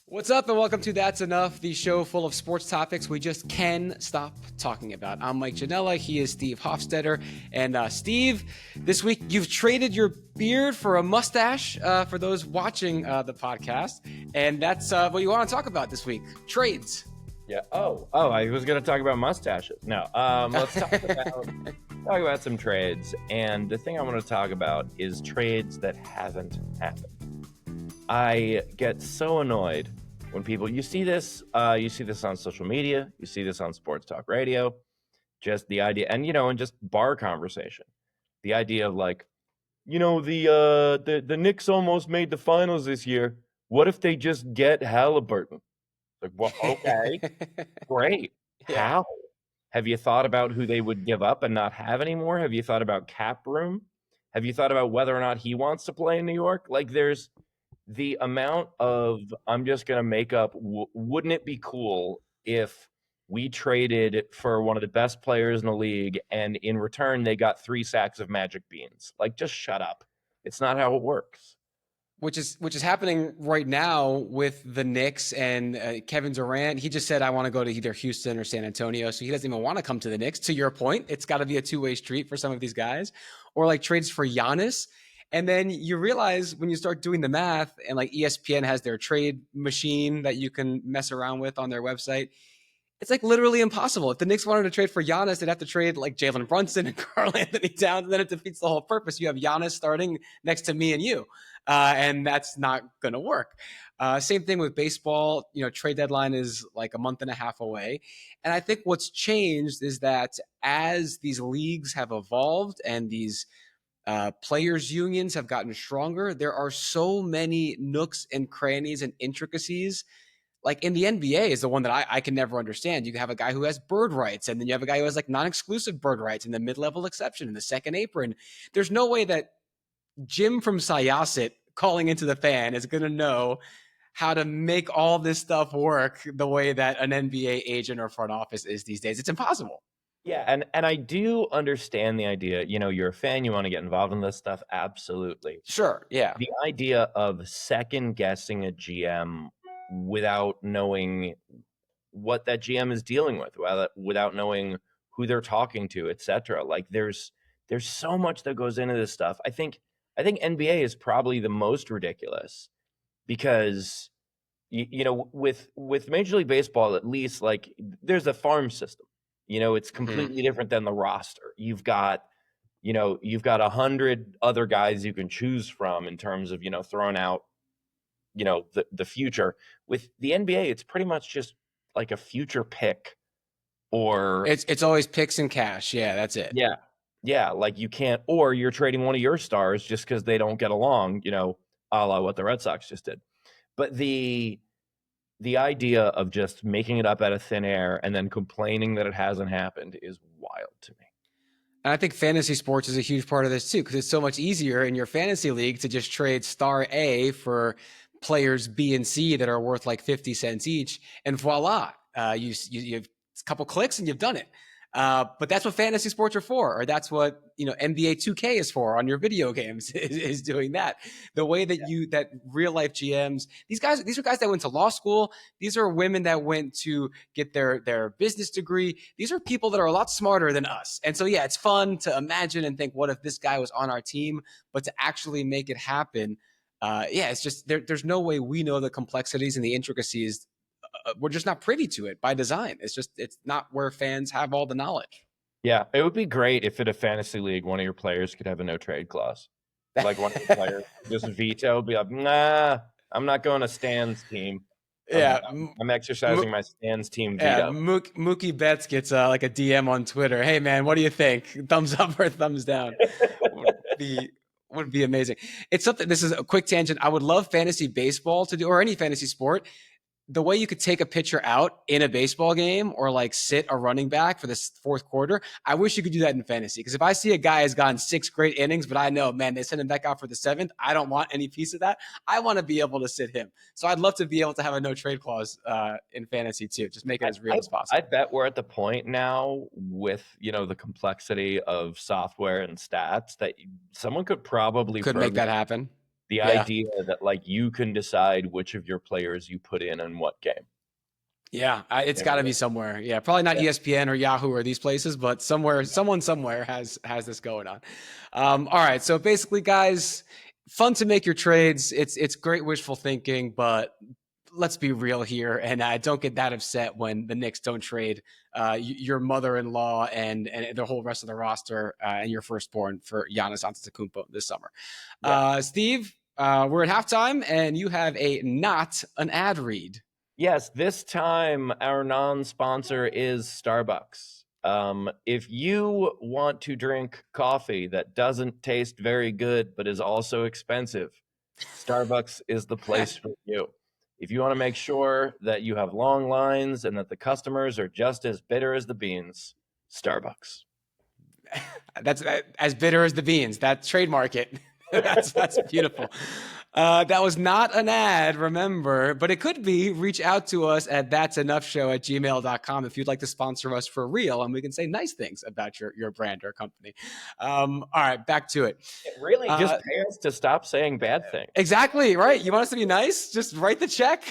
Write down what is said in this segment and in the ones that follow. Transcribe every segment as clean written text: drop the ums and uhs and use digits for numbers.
What's up, and welcome to That's Enough, the show full of sports topics we just can stop talking about. I'm Mike Janella. He is Steve Hofstetter. And Steve, this week you've traded your beard for a mustache for those watching the podcast. And that's what you want to talk about this week, trades. Yeah. Oh, I was going to talk about mustaches. No. Let's talk about some trades. And the thing I want to talk about is trades that haven't happened. I get so annoyed when you see this on social media, you see this on sports talk radio, just the idea, and and just bar conversation, the idea of the Knicks almost made the finals this year. What if they just get Halliburton? Like, well, okay, great. Yeah. How? Have you thought about who they would give up and not have anymore? Have you thought about cap room? Have you thought about whether or not he wants to play in New York? Like, there's the amount of, I'm just going to make up, wouldn't it be cool if we traded for one of the best players in the league and in return they got 3 sacks of magic beans? Like, just shut up. It's not how it works. Which is happening right now with the Knicks and Kevin Durant. He just said, I want to go to either Houston or San Antonio. So he doesn't even want to come to the Knicks. To your point, it's got to be a two-way street for some of these guys. Or like trades for Giannis. And then you realize when you start doing the math, and like ESPN has their trade machine that you can mess around with on their website, it's like literally impossible. If the Knicks wanted to trade for Giannis, they'd have to trade like Jalen Brunson and Karl Anthony Towns, and then it defeats the whole purpose. You have Giannis starting next to me and you, and that's not going to work. Same thing with baseball. Trade deadline is like a month and a half away. And I think what's changed is that as these leagues have evolved and these players' unions have gotten stronger, there are so many nooks and crannies and intricacies. Like in the NBA is the one that I can never understand. You have a guy who has bird rights, and then you have a guy who has like non-exclusive bird rights and the mid-level exception and the second apron. There's no way that Jim from Syosset calling into the fan is going to know how to make all this stuff work the way that an NBA agent or front office is these days. It's impossible. Yeah, and I do understand the idea. You're a fan, you want to get involved in this stuff. Absolutely. Sure. Yeah. The idea of second guessing a GM without knowing what that GM is dealing with, without knowing who they're talking to, etc. Like there's so much that goes into this stuff. I think NBA is probably the most ridiculous because with Major League Baseball, at least, like, there's a farm system. It's completely different than the roster. You've got 100 other guys you can choose from in terms of, throwing out, the future. With the NBA, it's pretty much just like a future pick, or it's always picks and cash. Yeah, that's it. Yeah. Yeah. Like you can't, or you're trading one of your stars just because they don't get along, a la what the Red Sox just did. But the idea of just making it up out of thin air and then complaining that it hasn't happened is wild to me. And I think fantasy sports is a huge part of this too, because it's so much easier in your fantasy league to just trade star A for players B and C that are worth like 50 cents each, and voila, you have a couple clicks and you've done it. But that's what fantasy sports are for, or that's what NBA 2K is for on your video games is doing that. The way that that real life GMs, these are guys that went to law school. These are women that went to get their business degree. These are people that are a lot smarter than us. And so yeah, it's fun to imagine and think, what if this guy was on our team? But to actually make it happen, it's just there's no way we know the complexities and the intricacies. We're just not privy to it by design. It's not where fans have all the knowledge. Yeah, it would be great if in a fantasy league, one of your players could have a no trade clause. Like one of the players just veto, be like, nah, I'm not going to Stan's team. Yeah, I'm exercising my Stan's team veto. Yeah, Mookie Betts gets like a DM on Twitter. Hey man, what do you think? Thumbs up or thumbs down? Would be amazing. It's something. This is a quick tangent. I would love fantasy baseball to do, or any fantasy sport. The way you could take a pitcher out in a baseball game or like sit a running back for this fourth quarter, I wish you could do that in fantasy. Because if I see a guy has gone 6 great innings, but I know, man, they sent him back out for the 7th, I don't want any piece of that. I want to be able to sit him. So I'd love to be able to have a no trade clause in fantasy too. Just make it as real as possible. I bet we're at the point now with, the complexity of software and stats that someone could probably make that happen. The Yeah. idea that like you can decide which of your players you put in what game. Yeah, it's got to be somewhere. Yeah, probably not Yeah. ESPN or Yahoo or these places, but somewhere, someone somewhere has this going on. All right, so basically, guys, fun to make your trades. It's great wishful thinking, but let's be real here, and don't get that upset when the Knicks don't trade your mother-in-law and the whole rest of the roster and your firstborn for Giannis Antetokounmpo this summer. Yeah. Steve, we're at halftime, and you have not an ad read. Yes, this time our non-sponsor is Starbucks. If you want to drink coffee that doesn't taste very good but is also expensive, Starbucks is the place for you. If you want to make sure that you have long lines and that the customers are just as bitter as the beans, Starbucks. That's as bitter as the beans. That trademark it. that's beautiful. That was not an ad, remember, but it could be. Reach out to us at that'senoughshow@gmail.com if you'd like to sponsor us for real, and we can say nice things about your brand or company. All right, back to it. Really, just pay us to stop saying bad things. Exactly, right. You want us to be nice? Just write the check.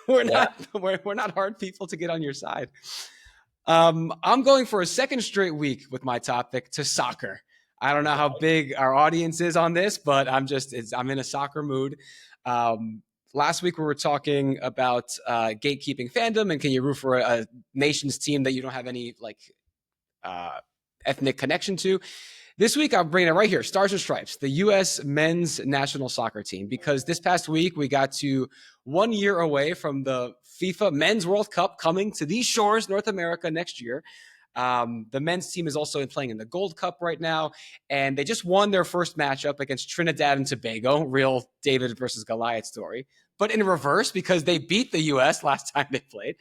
We're not hard people to get on your side. I'm going for a second straight week with my topic to soccer. I don't know how big our audience is on this, but I'm in a soccer mood. Last week we were talking about gatekeeping fandom and can you root for a nation's team that you don't have any ethnic connection to. This week, I'm bringing it right here, Stars and Stripes, the U.S. men's national soccer team, because this past week, we got to 1 year away from the FIFA Men's World Cup coming to these shores, North America, next year. The men's team is also playing in the Gold Cup right now, and they just won their first matchup against Trinidad and Tobago, real David versus Goliath story, but in reverse because they beat the U.S. last time they played.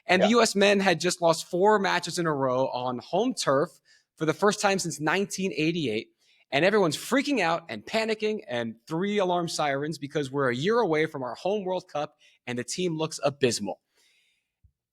And the U.S. men had just lost 4 matches in a row on home turf for the first time since 1988. And everyone's freaking out and panicking and 3 alarm sirens because we're a year away from our home World Cup and the team looks abysmal.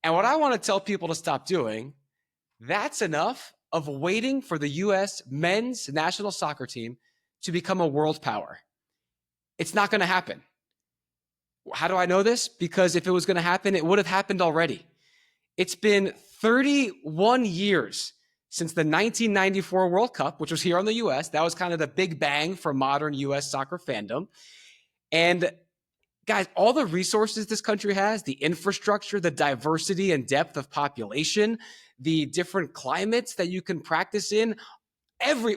And what I want to tell people to stop doing, that's enough of waiting for the U.S. men's national soccer team to become a world power. It's not going to happen. How do I know this? Because if it was going to happen, it would have happened already. It's been 31 years since the 1994 World Cup, which was here on the U.S. That was kind of the big bang for modern U.S. soccer fandom. And guys, all the resources this country has, the infrastructure, the diversity and depth of population, the different climates that you can practice in,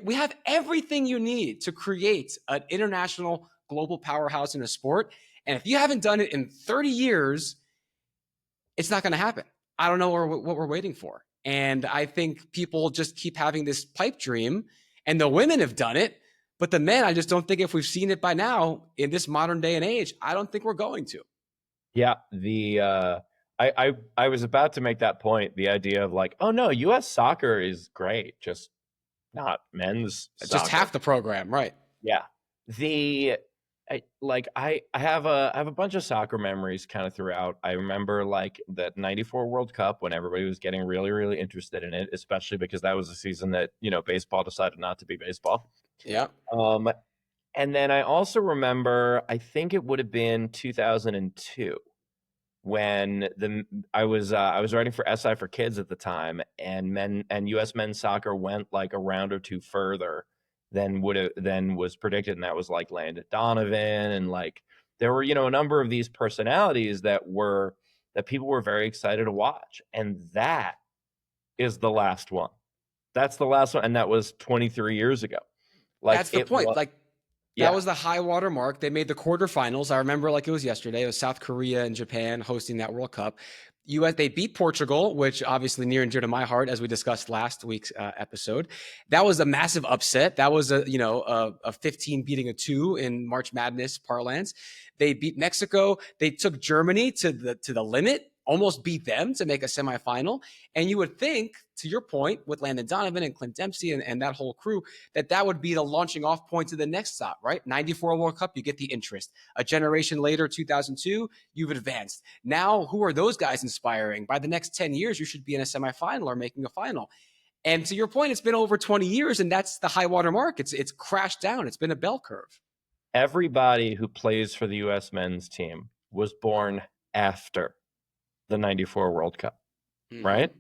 we have everything you need to create an international global powerhouse in a sport. And if you haven't done it in 30 years, it's not going to happen. I don't know what we're waiting for. And I think people just keep having this pipe dream, and the women have done it. But the men, I just don't think if we've seen it by now in this modern day and age, I don't think we're going to. Yeah, I was about to make that point. The idea of like, oh no, U.S. soccer is great, just not men's soccer. Just half the program, right? Yeah, I have a bunch of soccer memories kind of throughout. I remember like that 94 World Cup when everybody was getting really, really interested in it, especially because that was the season that, baseball decided not to be baseball. Yeah. And then I also remember, I think it would have been 2002 when I was writing for SI for Kids at the time, and U.S. men's soccer went like a round or two further than was predicted, and that was like Landon Donovan, and like there were a number of these personalities that people were very excited to watch, and that is the last one. That's the last one, and that was 23 years ago. Like that's the point. That was the high water mark. They made the quarterfinals. I remember like it was yesterday. It was South Korea and Japan hosting that World Cup. They beat Portugal, which obviously near and dear to my heart, as we discussed last week's episode. That was a massive upset. That was a 15 beating a 2 in March Madness parlance. They beat Mexico. They took Germany to the limit, almost beat them to make a semifinal. And you would think, to your point, with Landon Donovan and Clint Dempsey and that whole crew, that would be the launching off point to the next stop, right? 94 World Cup, you get the interest. A generation later, 2002, you've advanced. Now, who are those guys inspiring? By the next 10 years, you should be in a semifinal or making a final. And to your point, it's been over 20 years, and that's the high water mark. It's crashed down. It's been a bell curve. everybody who plays for the U.S. men's team was born after the 94 World Cup, right?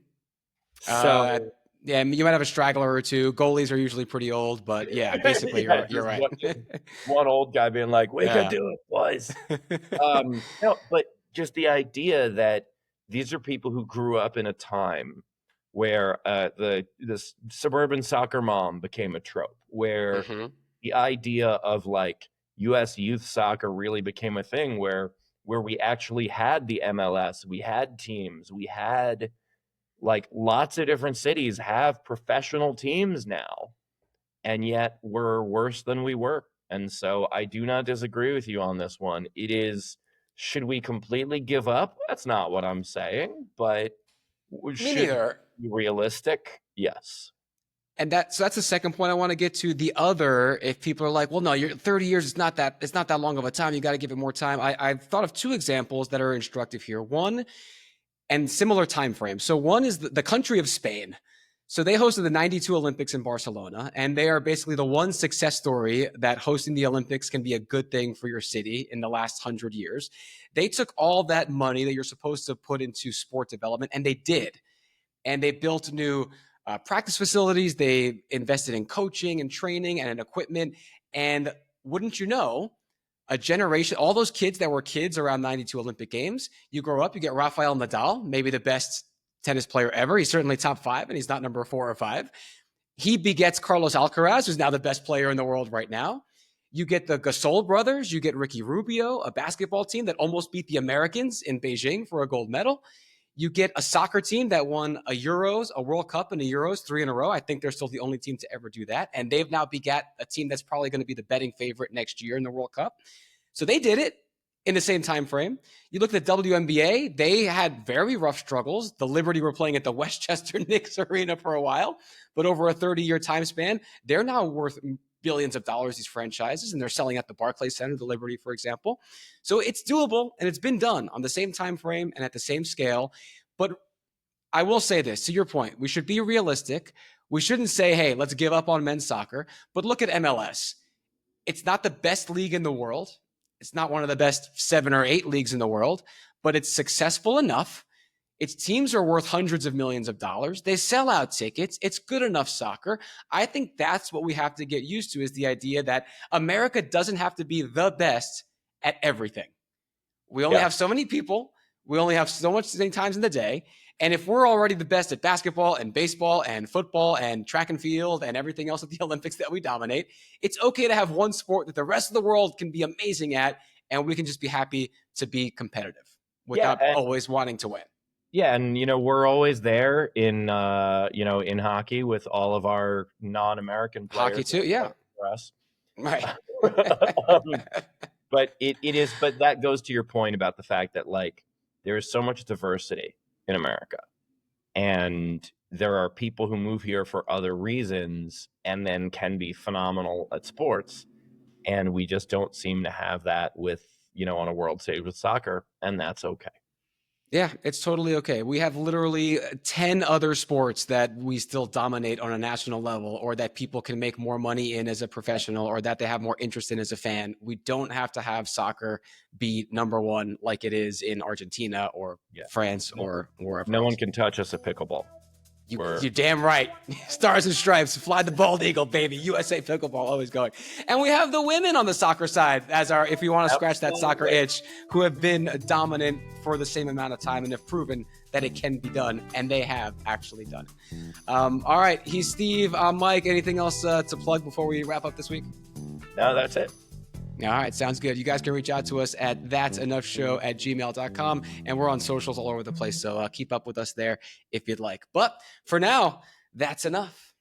So yeah, you might have a straggler or two. Goalies are usually pretty old, but yeah, basically yeah, you're right. one old guy being like, "We can do it, boys." No, but just the idea that these are people who grew up in a time where the suburban soccer mom became a trope, where the idea of like U.S. youth soccer really became a thing, where we actually had the MLS, we had teams, we had like lots of different cities have professional teams now, and yet we're worse than we were. And so I do not disagree with you on this one. It is, should we completely give up? That's not what I'm saying, but Me should neither. we be realistic? Yes. And so that's the second point I want to get to. The other, if people are like, well, no, you're 30 years, it's not that long of a time. You got to give it more time. I've thought of two examples that are instructive here. One, and similar time frame. So one is the country of Spain. So they hosted the 92 Olympics in Barcelona, and they are basically the one success story that hosting the Olympics can be a good thing for your city in the last 100 years. They took all that money that you're supposed to put into sport development, and they did. And they built new practice facilities. They invested in coaching and training and in equipment. And wouldn't you know, a generation, all those kids that were kids around 92 Olympic Games, you grow up, you get Rafael Nadal, maybe the best tennis player ever. He's certainly top 5, and he's not number 4 or 5. He begets Carlos Alcaraz, who's now the best player in the world right now. You get the Gasol brothers. You get Ricky Rubio, a basketball team that almost beat the Americans in Beijing for a gold medal. You get a soccer team that won a Euros, a World Cup and a Euros 3 in a row. I think they're still the only team to ever do that. And they've now begat a team that's probably going to be the betting favorite next year in the World Cup. So they did it in the same time frame. You look at the WNBA, they had very rough struggles. The Liberty were playing at the Westchester Knicks Arena for a while, but over a 30-year time span, they're now worth billions of dollars, these franchises, and they're selling at the Barclays Center, the Liberty, for example. So it's doable, and it's been done on the same time frame and at the same scale. But I will say this, to your point, we should be realistic. We shouldn't say, hey, let's give up on men's soccer. But look at MLS. It's not the best league in the world. It's not one of the best 7 or 8 leagues in the world, but it's successful enough. Its teams are worth hundreds of millions of dollars. They sell out tickets. It's good enough soccer. I think that's what we have to get used to, is the idea that America doesn't have to be the best at everything. We only have so many people. We only have so much times in the day. And if we're already the best at basketball and baseball and football and track and field and everything else at the Olympics that we dominate, it's okay to have one sport that the rest of the world can be amazing at, and we can just be happy to be competitive without always wanting to win. Yeah, and we're always there in in hockey with all of our non-American players. Hockey too, yeah. For us. Right. But it is, but that goes to your point about the fact that like there is so much diversity in America, and there are people who move here for other reasons and then can be phenomenal at sports, and we just don't seem to have that with on a world stage with soccer, and that's okay. Yeah, it's totally okay. We have literally 10 other sports that we still dominate on a national level, or that people can make more money in as a professional, or that they have more interest in as a fan. We don't have to have soccer be number one like it is in Argentina or France or wherever. No one can touch us at pickleball. You're damn right. Stars and stripes, fly the bald eagle, baby. USA pickleball, always going. And we have the women on the soccer side as our, if you want to scratch that soccer itch, who have been dominant for the same amount of time and have proven that it can be done, and they have actually done it. All right, he's Steve. I'm Mike. Anything else to plug before we wrap up this week? No, that's it. All right, sounds good. You guys can reach out to us at thatsenoughshow@gmail.com, and we're on socials all over the place, so keep up with us there if you'd like. But for now, that's enough.